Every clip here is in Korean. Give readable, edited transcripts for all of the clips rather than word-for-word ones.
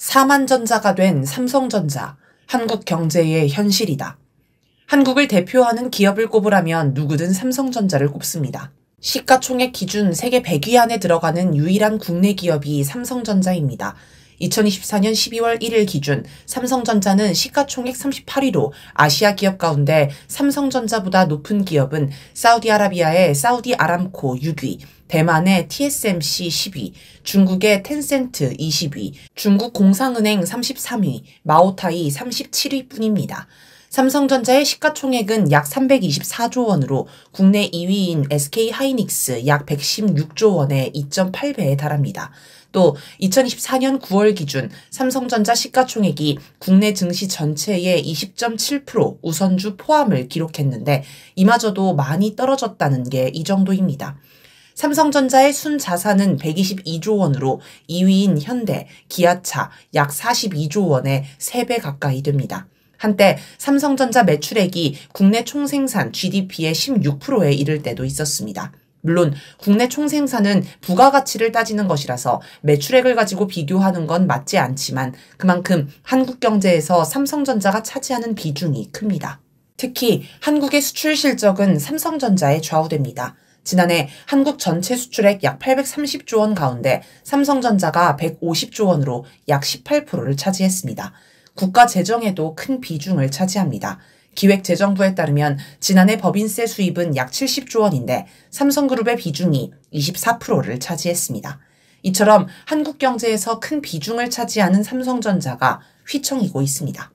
사만전자가 된 삼성전자, 한국 경제의 현실이다. 한국을 대표하는 기업을 꼽으라면 누구든 삼성전자를 꼽습니다. 시가총액 기준 세계 100위 안에 들어가는 유일한 국내 기업이 삼성전자입니다. 2024년 12월 1일 기준 삼성전자는 시가총액 38위로 아시아 기업 가운데 삼성전자보다 높은 기업은 사우디아라비아의 사우디 아람코 6위, 대만의 TSMC 10위, 중국의 텐센트 20위, 중국 공상은행 33위, 마오타이 37위 뿐입니다. 삼성전자의 시가총액은 약 324조 원으로 국내 2위인 SK하이닉스 약 116조 원의 2.8배에 달합니다. 또 2024년 9월 기준 삼성전자 시가총액이 국내 증시 전체의 20.7% 우선주 포함을 기록했는데 이마저도 많이 떨어졌다는 게 이 정도입니다. 삼성전자의 순자산은 122조 원으로 2위인 현대, 기아차 약 42조 원의 3배 가까이 됩니다. 한때 삼성전자 매출액이 국내 총생산 GDP의 16%에 이를 때도 있었습니다. 물론 국내 총생산은 부가가치를 따지는 것이라서 매출액을 가지고 비교하는 건 맞지 않지만 그만큼 한국 경제에서 삼성전자가 차지하는 비중이 큽니다. 특히 한국의 수출 실적은 삼성전자에 좌우됩니다. 지난해 한국 전체 수출액 약 830조 원 가운데 삼성전자가 150조 원으로 약 18%를 차지했습니다. 국가 재정에도 큰 비중을 차지합니다. 기획재정부에 따르면 지난해 법인세 수입은 약 70조 원인데 삼성그룹의 비중이 24%를 차지했습니다. 이처럼 한국 경제에서 큰 비중을 차지하는 삼성전자가 휘청이고 있습니다.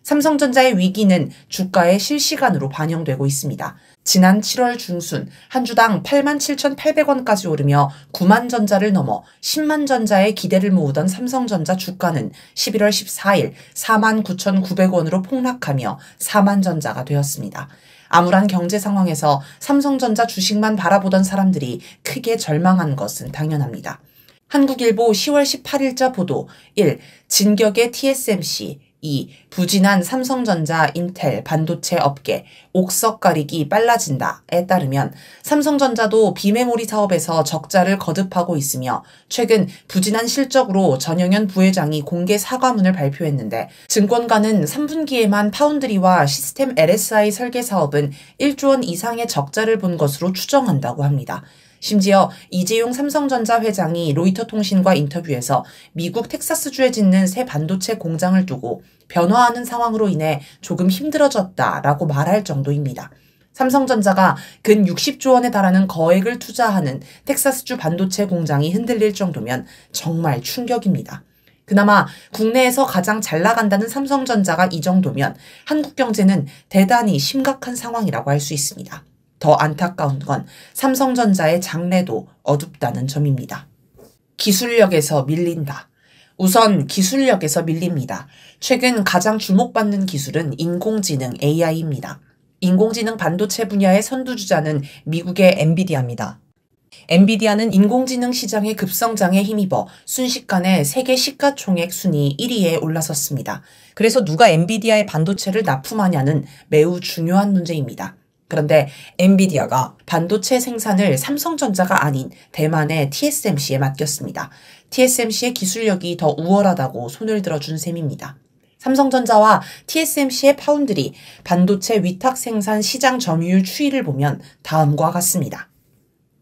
삼성전자의 위기는 주가에 실시간으로 반영되고 있습니다. 지난 7월 중순 한 주당 87,800원까지 오르며 9만 전자를 넘어 10만 전자의 기대를 모으던 삼성전자 주가는 11월 14일 49,900원으로 폭락하며 4만 전자가 되었습니다. 암울한 경제 상황에서 삼성전자 주식만 바라보던 사람들이 크게 절망한 것은 당연합니다. 한국일보 10월 18일자 보도 1. 진격의 TSMC 2. 부진한 삼성전자, 인텔, 반도체 업계, 옥석 가리기 빨라진다에 따르면 삼성전자도 비메모리 사업에서 적자를 거듭하고 있으며 최근 부진한 실적으로 전영현 부회장이 공개 사과문을 발표했는데 증권가는 3분기에만 파운드리와 시스템 LSI 설계 사업은 1조 원 이상의 적자를 본 것으로 추정한다고 합니다. 심지어 이재용 삼성전자 회장이 로이터 통신과 인터뷰에서 미국 텍사스주에 짓는 새 반도체 공장을 두고 변화하는 상황으로 인해 조금 힘들어졌다라고 말할 정도입니다. 삼성전자가 근 60조 원에 달하는 거액을 투자하는 텍사스주 반도체 공장이 흔들릴 정도면 정말 충격입니다. 그나마 국내에서 가장 잘 나간다는 삼성전자가 이 정도면 한국 경제는 대단히 심각한 상황이라고 할 수 있습니다. 더 안타까운 건 삼성전자의 장래도 어둡다는 점입니다. 기술력에서 밀린다. 우선 기술력에서 밀립니다. 최근 가장 주목받는 기술은 인공지능 AI입니다. 인공지능 반도체 분야의 선두주자는 미국의 엔비디아입니다. 엔비디아는 인공지능 시장의 급성장에 힘입어 순식간에 세계 시가총액 순위 1위에 올라섰습니다. 그래서 누가 엔비디아의 반도체를 납품하냐는 매우 중요한 문제입니다. 그런데 엔비디아가 반도체 생산을 삼성전자가 아닌 대만의 TSMC에 맡겼습니다. TSMC의 기술력이 더 우월하다고 손을 들어준 셈입니다. 삼성전자와 TSMC의 파운드리, 반도체 위탁 생산 시장 점유율 추이를 보면 다음과 같습니다.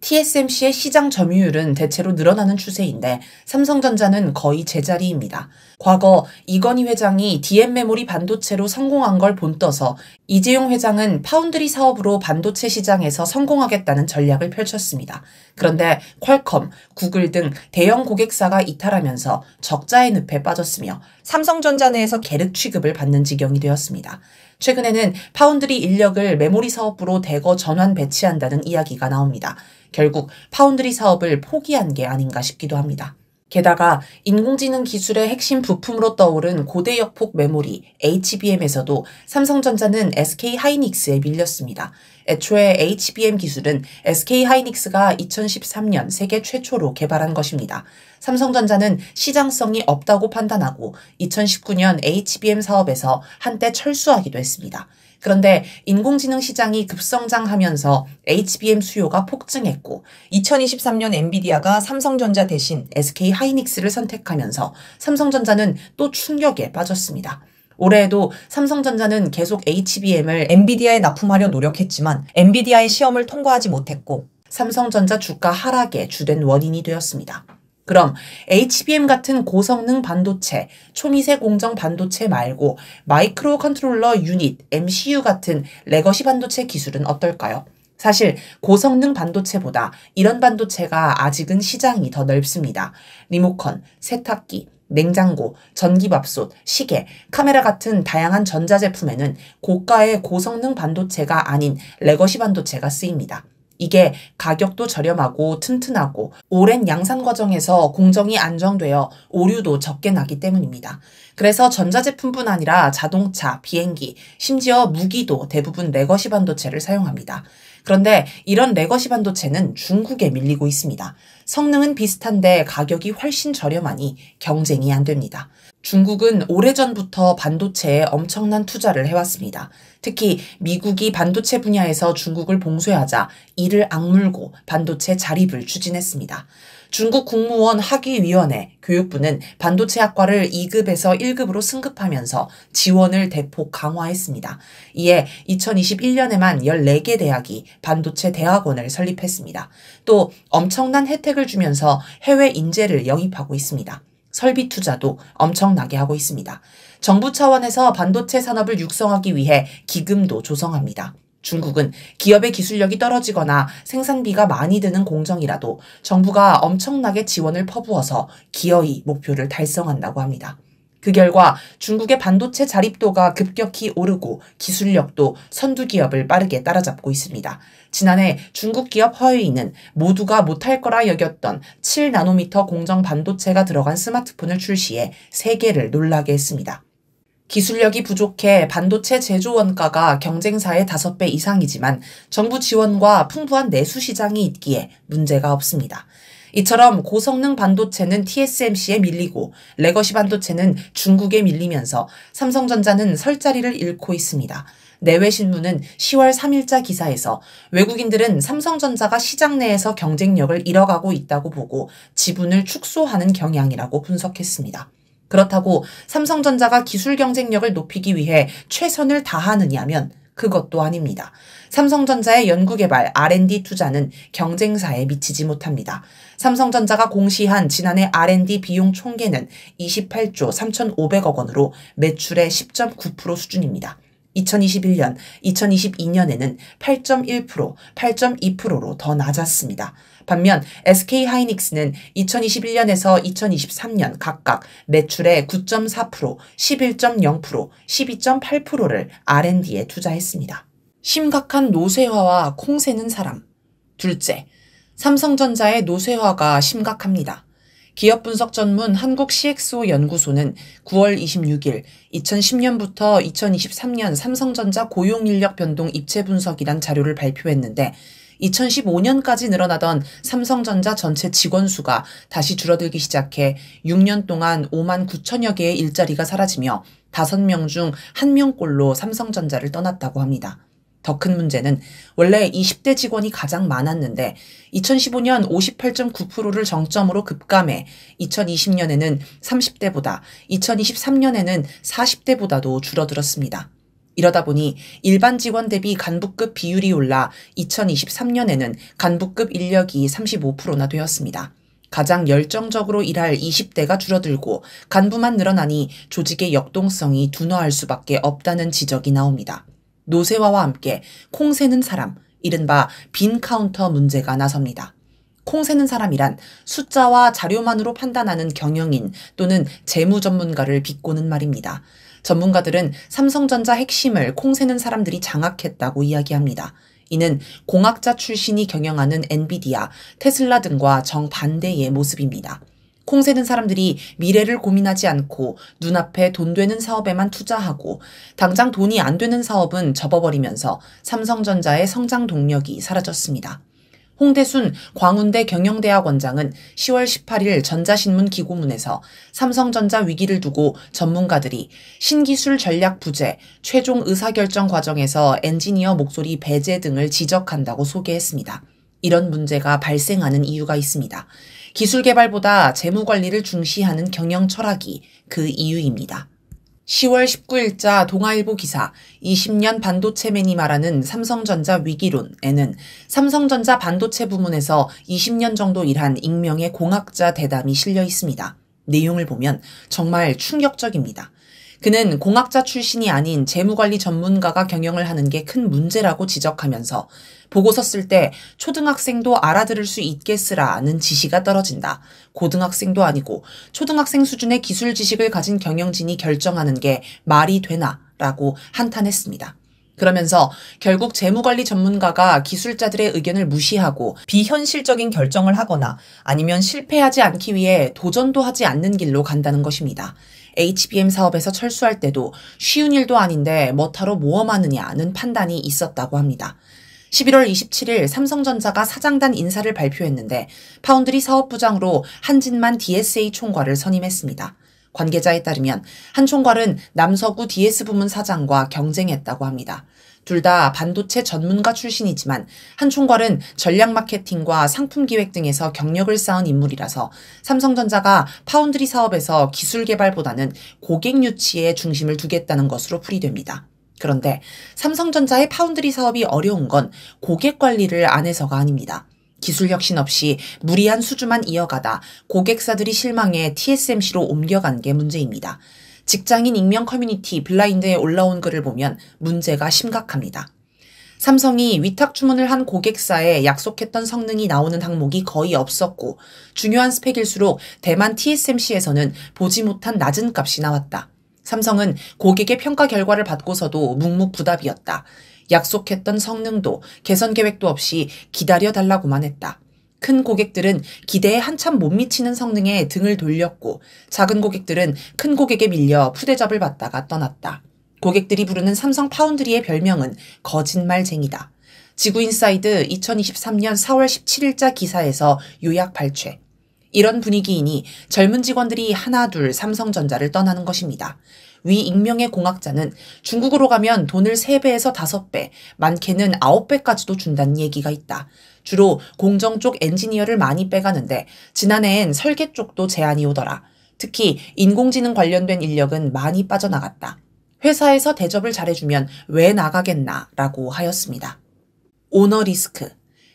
TSMC의 시장 점유율은 대체로 늘어나는 추세인데 삼성전자는 거의 제자리입니다. 과거 이건희 회장이 DM메모리 반도체로 성공한 걸 본떠서 이재용 회장은 파운드리 사업으로 반도체 시장에서 성공하겠다는 전략을 펼쳤습니다. 그런데 퀄컴, 구글 등 대형 고객사가 이탈하면서 적자의 늪에 빠졌으며 삼성전자 내에서 계륵 취급을 받는 지경이 되었습니다. 최근에는 파운드리 인력을 메모리 사업부로 대거 전환 배치한다는 이야기가 나옵니다. 결국 파운드리 사업을 포기한 게 아닌가 싶기도 합니다. 게다가 인공지능 기술의 핵심 부품으로 떠오른 고대역폭 메모리 HBM에서도 삼성전자는 SK하이닉스에 밀렸습니다. 애초에 HBM 기술은 SK하이닉스가 2013년 세계 최초로 개발한 것입니다. 삼성전자는 시장성이 없다고 판단하고 2019년 HBM 사업에서 한때 철수하기도 했습니다. 그런데 인공지능 시장이 급성장하면서 HBM 수요가 폭증했고 2023년 엔비디아가 삼성전자 대신 SK 하이닉스를 선택하면서 삼성전자는 또 충격에 빠졌습니다. 올해에도 삼성전자는 계속 HBM을 엔비디아에 납품하려 노력했지만 엔비디아의 시험을 통과하지 못했고 삼성전자 주가 하락의 주된 원인이 되었습니다. 그럼 HBM 같은 고성능 반도체, 초미세 공정 반도체 말고 마이크로 컨트롤러 유닛, MCU 같은 레거시 반도체 기술은 어떨까요? 사실 고성능 반도체보다 이런 반도체가 아직은 시장이 더 넓습니다. 리모컨, 세탁기, 냉장고, 전기밥솥, 시계, 카메라 같은 다양한 전자제품에는 고가의 고성능 반도체가 아닌 레거시 반도체가 쓰입니다. 이게 가격도 저렴하고 튼튼하고 오랜 양산 과정에서 공정이 안정되어 오류도 적게 나기 때문입니다. 그래서 전자제품뿐 아니라 자동차, 비행기, 심지어 무기도 대부분 레거시 반도체를 사용합니다. 그런데 이런 레거시 반도체는 중국에 밀리고 있습니다. 성능은 비슷한데 가격이 훨씬 저렴하니 경쟁이 안 됩니다. 중국은 오래전부터 반도체에 엄청난 투자를 해왔습니다. 특히 미국이 반도체 분야에서 중국을 봉쇄하자 이를 악물고 반도체 자립을 추진했습니다. 중국 국무원 학위위원회 교육부는 반도체 학과를 2급에서 1급으로 승급하면서 지원을 대폭 강화했습니다. 이에 2021년에만 14개 대학이 반도체 대학원을 설립했습니다. 또 엄청난 혜택을 주면서 해외 인재를 영입하고 있습니다. 설비 투자도 엄청나게 하고 있습니다. 정부 차원에서 반도체 산업을 육성하기 위해 기금도 조성합니다. 중국은 기업의 기술력이 떨어지거나 생산비가 많이 드는 공정이라도 정부가 엄청나게 지원을 퍼부어서 기어이 목표를 달성한다고 합니다. 그 결과 중국의 반도체 자립도가 급격히 오르고 기술력도 선두 기업을 빠르게 따라잡고 있습니다. 지난해 중국 기업 허웨이는 모두가 못할 거라 여겼던 7나노미터 공정 반도체가 들어간 스마트폰을 출시해 세계를 놀라게 했습니다. 기술력이 부족해 반도체 제조 원가가 경쟁사의 5배 이상이지만 정부 지원과 풍부한 내수 시장이 있기에 문제가 없습니다. 이처럼 고성능 반도체는 TSMC에 밀리고 레거시 반도체는 중국에 밀리면서 삼성전자는 설 자리를 잃고 있습니다. 내외신문은 10월 3일자 기사에서 외국인들은 삼성전자가 시장 내에서 경쟁력을 잃어가고 있다고 보고 지분을 축소하는 경향이라고 분석했습니다. 그렇다고 삼성전자가 기술 경쟁력을 높이기 위해 최선을 다하느냐면 그것도 아닙니다. 삼성전자의 연구개발 R&D 투자는 경쟁사에 미치지 못합니다. 삼성전자가 공시한 지난해 R&D 비용 총계는 28조 3,500억 원으로 매출의 10.9% 수준입니다. 2021년, 2022년에는 8.1%, 8.2%로 더 낮았습니다. 반면 SK 하이닉스는 2021년에서 2023년 각각 매출의 9.4%, 11.0%, 12.8%를 R&D에 투자했습니다. 심각한 노쇠화와 콩 새는 사람. 둘째, 삼성전자의 노쇠화가 심각합니다. 기업 분석 전문 한국 CXO 연구소는 9월 26일 2010년부터 2023년 삼성전자 고용 인력 변동 입체 분석이란 자료를 발표했는데 2015년까지 늘어나던 삼성전자 전체 직원 수가 다시 줄어들기 시작해 6년 동안 5만 9천여 개의 일자리가 사라지며 5명 중 1명꼴로 삼성전자를 떠났다고 합니다. 더 큰 문제는 원래 20대 직원이 가장 많았는데 2015년 58.9%를 정점으로 급감해 2020년에는 30대보다, 2023년에는 40대보다도 줄어들었습니다. 이러다 보니 일반 직원 대비 간부급 비율이 올라 2023년에는 간부급 인력이 35%나 되었습니다. 가장 열정적으로 일할 20대가 줄어들고 간부만 늘어나니 조직의 역동성이 둔화할 수밖에 없다는 지적이 나옵니다. 노쇠화와 함께 콩 새는 사람, 이른바 빈 카운터 문제가 나섭니다. 콩 새는 사람이란 숫자와 자료만으로 판단하는 경영인 또는 재무 전문가를 비꼬는 말입니다. 전문가들은 삼성전자 핵심을 콩 새는 사람들이 장악했다고 이야기합니다. 이는 공학자 출신이 경영하는 엔비디아, 테슬라 등과 정반대의 모습입니다. 콩 새는 사람들이 미래를 고민하지 않고 눈앞에 돈 되는 사업에만 투자하고 당장 돈이 안 되는 사업은 접어버리면서 삼성전자의 성장 동력이 사라졌습니다. 홍대순 광운대 경영대학 원장은 10월 18일 전자신문 기고문에서 삼성전자 위기를 두고 전문가들이 신기술 전략 부재, 최종 의사결정 과정에서 엔지니어 목소리 배제 등을 지적한다고 소개했습니다. 이런 문제가 발생하는 이유가 있습니다. 기술 개발보다 재무 관리를 중시하는 경영 철학이 그 이유입니다. 10월 19일자 동아일보 기사 20년 반도체맨이 말하는 삼성전자 위기론에는 삼성전자 반도체 부문에서 20년 정도 일한 익명의 공학자 대담이 실려 있습니다. 내용을 보면 정말 충격적입니다. 그는 공학자 출신이 아닌 재무관리 전문가가 경영을 하는 게 큰 문제라고 지적하면서 보고서 쓸 때 초등학생도 알아들을 수 있겠으라는 지시가 떨어진다. 고등학생도 아니고 초등학생 수준의 기술 지식을 가진 경영진이 결정하는 게 말이 되나? 라고 한탄했습니다. 그러면서 결국 재무관리 전문가가 기술자들의 의견을 무시하고 비현실적인 결정을 하거나 아니면 실패하지 않기 위해 도전도 하지 않는 길로 간다는 것입니다. HBM 사업에서 철수할 때도 쉬운 일도 아닌데 뭐하러 모험하느냐는 판단이 있었다고 합니다. 11월 27일 삼성전자가 사장단 인사를 발표했는데 파운드리 사업부장으로 한진만 DSA 총괄을 선임했습니다. 관계자에 따르면 한 총괄은 남서구 DS 부문 사장과 경쟁했다고 합니다. 둘 다 반도체 전문가 출신이지만 한 총괄은 전략 마케팅과 상품 기획 등에서 경력을 쌓은 인물이라서 삼성전자가 파운드리 사업에서 기술 개발보다는 고객 유치에 중심을 두겠다는 것으로 풀이됩니다. 그런데 삼성전자의 파운드리 사업이 어려운 건 고객 관리를 안 해서가 아닙니다. 기술 혁신 없이 무리한 수주만 이어가다 고객사들이 실망해 TSMC로 옮겨간 게 문제입니다. 직장인 익명 커뮤니티 블라인드에 올라온 글을 보면 문제가 심각합니다. 삼성이 위탁 주문을 한 고객사에 약속했던 성능이 나오는 항목이 거의 없었고 중요한 스펙일수록 대만 TSMC에서는 보지 못한 낮은 값이 나왔다. 삼성은 고객의 평가 결과를 받고서도 묵묵부답이었다. 약속했던 성능도 개선 계획도 없이 기다려달라고만 했다. 큰 고객들은 기대에 한참 못 미치는 성능에 등을 돌렸고 작은 고객들은 큰 고객에 밀려 푸대접을 받다가 떠났다. 고객들이 부르는 삼성 파운드리의 별명은 거짓말쟁이다. 지구인사이드 2023년 4월 17일자 기사에서 요약 발췌. 이런 분위기이니 젊은 직원들이 하나둘 삼성전자를 떠나는 것입니다. 위 익명의 공학자는 중국으로 가면 돈을 3배에서 5배, 많게는 9배까지도 준다는 얘기가 있다. 주로 공정 쪽 엔지니어를 많이 빼가는데 지난해엔 설계 쪽도 제안이 오더라. 특히 인공지능 관련된 인력은 많이 빠져나갔다. 회사에서 대접을 잘해주면 왜 나가겠나 라고 하였습니다. 오너 리스크.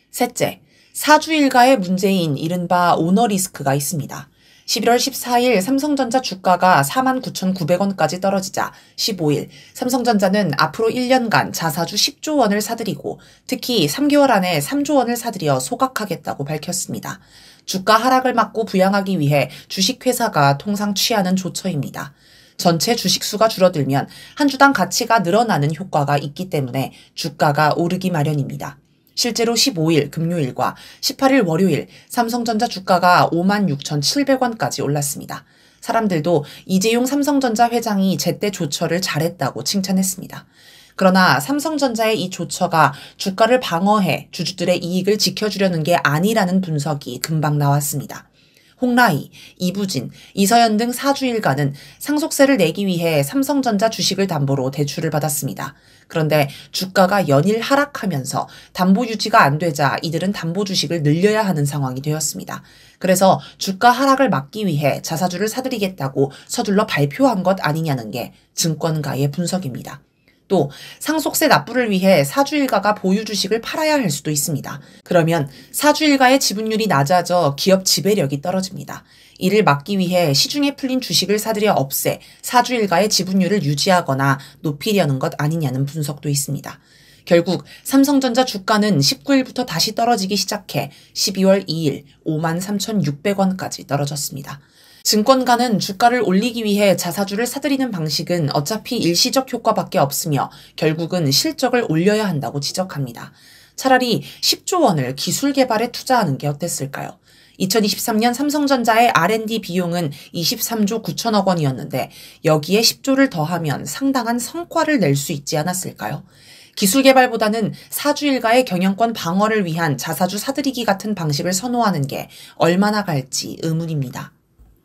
셋째, 사주 일가의 문제인 이른바 오너 리스크가 있습니다. 11월 14일 삼성전자 주가가 49,900원까지 떨어지자 15일 삼성전자는 앞으로 1년간 자사주 10조 원을 사들이고 특히 3개월 안에 3조 원을 사들여 소각하겠다고 밝혔습니다. 주가 하락을 막고 부양하기 위해 주식회사가 통상 취하는 조처입니다. 전체 주식수가 줄어들면 한 주당 가치가 늘어나는 효과가 있기 때문에 주가가 오르기 마련입니다. 실제로 15일 금요일과 18일 월요일 삼성전자 주가가 56,700원까지 올랐습니다. 사람들도 이재용 삼성전자 회장이 제때 조처를 잘했다고 칭찬했습니다. 그러나 삼성전자의 이 조처가 주가를 방어해 주주들의 이익을 지켜주려는 게 아니라는 분석이 금방 나왔습니다. 홍라희, 이부진, 이서연 등 사주 일가는 상속세를 내기 위해 삼성전자 주식을 담보로 대출을 받았습니다. 그런데 주가가 연일 하락하면서 담보 유지가 안 되자 이들은 담보 주식을 늘려야 하는 상황이 되었습니다. 그래서 주가 하락을 막기 위해 자사주를 사들이겠다고 서둘러 발표한 것 아니냐는 게 증권가의 분석입니다. 또 상속세 납부를 위해 사주일가가 보유 주식을 팔아야 할 수도 있습니다. 그러면 사주일가의 지분율이 낮아져 기업 지배력이 떨어집니다. 이를 막기 위해 시중에 풀린 주식을 사들여 없애 사주일가의 지분율을 유지하거나 높이려는 것 아니냐는 분석도 있습니다. 결국 삼성전자 주가는 19일부터 다시 떨어지기 시작해 12월 2일 53,600원까지 떨어졌습니다. 증권가는 주가를 올리기 위해 자사주를 사들이는 방식은 어차피 일시적 효과밖에 없으며 결국은 실적을 올려야 한다고 지적합니다. 차라리 10조 원을 기술 개발에 투자하는 게 어땠을까요? 2023년 삼성전자의 R&D 비용은 23조 9천억 원이었는데 여기에 10조를 더하면 상당한 성과를 낼 수 있지 않았을까요? 기술 개발보다는 사주 일가의 경영권 방어를 위한 자사주 사들이기 같은 방식을 선호하는 게 얼마나 갈지 의문입니다.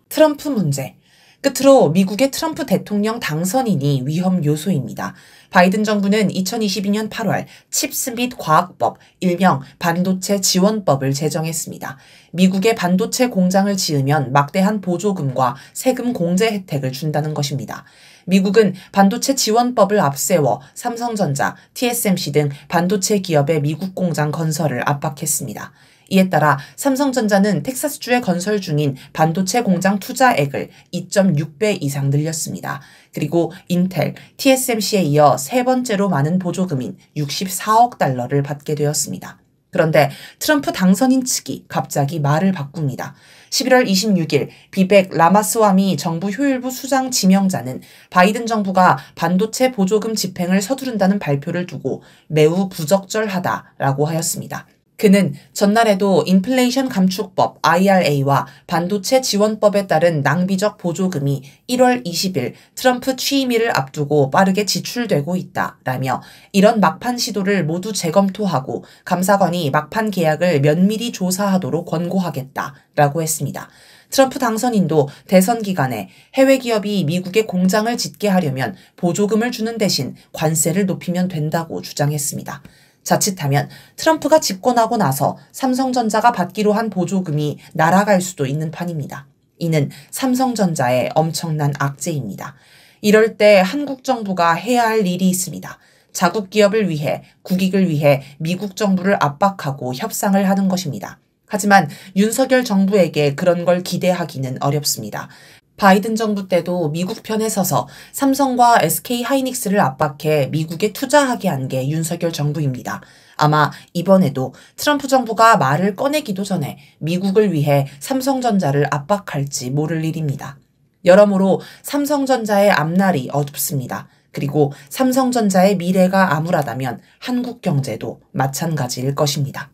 트럼프 문제. 끝으로 미국의 트럼프 대통령 당선인이 위험 요소입니다. 바이든 정부는 2022년 8월 칩스 및 과학법, 일명 반도체 지원법을 제정했습니다. 미국의 반도체 공장을 지으면 막대한 보조금과 세금 공제 혜택을 준다는 것입니다. 미국은 반도체 지원법을 앞세워 삼성전자, TSMC 등 반도체 기업의 미국 공장 건설을 압박했습니다. 이에 따라 삼성전자는 텍사스주에 건설 중인 반도체 공장 투자액을 2.6배 이상 늘렸습니다. 그리고 인텔, TSMC에 이어 세 번째로 많은 보조금인 64억 달러를 받게 되었습니다. 그런데 트럼프 당선인 측이 갑자기 말을 바꿉니다. 11월 26일 비백 라마스와미 정부 효율부 수장 지명자는 바이든 정부가 반도체 보조금 집행을 서두른다는 발표를 두고 매우 부적절하다라고 하였습니다. 그는 전날에도 인플레이션 감축법 IRA와 반도체 지원법에 따른 낭비적 보조금이 1월 20일 트럼프 취임일을 앞두고 빠르게 지출되고 있다라며 이런 막판 시도를 모두 재검토하고 감사관이 막판 계약을 면밀히 조사하도록 권고하겠다라고 했습니다. 트럼프 당선인도 대선 기간에 해외 기업이 미국에 공장을 짓게 하려면 보조금을 주는 대신 관세를 높이면 된다고 주장했습니다. 자칫하면 트럼프가 집권하고 나서 삼성전자가 받기로 한 보조금이 날아갈 수도 있는 판입니다. 이는 삼성전자의 엄청난 악재입니다. 이럴 때 한국 정부가 해야 할 일이 있습니다. 자국 기업을 위해, 국익을 위해 미국 정부를 압박하고 협상을 하는 것입니다. 하지만 윤석열 정부에게 그런 걸 기대하기는 어렵습니다. 바이든 정부 때도 미국 편에 서서 삼성과 SK 하이닉스를 압박해 미국에 투자하게 한 게 윤석열 정부입니다. 아마 이번에도 트럼프 정부가 말을 꺼내기도 전에 미국을 위해 삼성전자를 압박할지 모를 일입니다. 여러모로 삼성전자의 앞날이 어둡습니다. 그리고 삼성전자의 미래가 암울하다면 한국 경제도 마찬가지일 것입니다.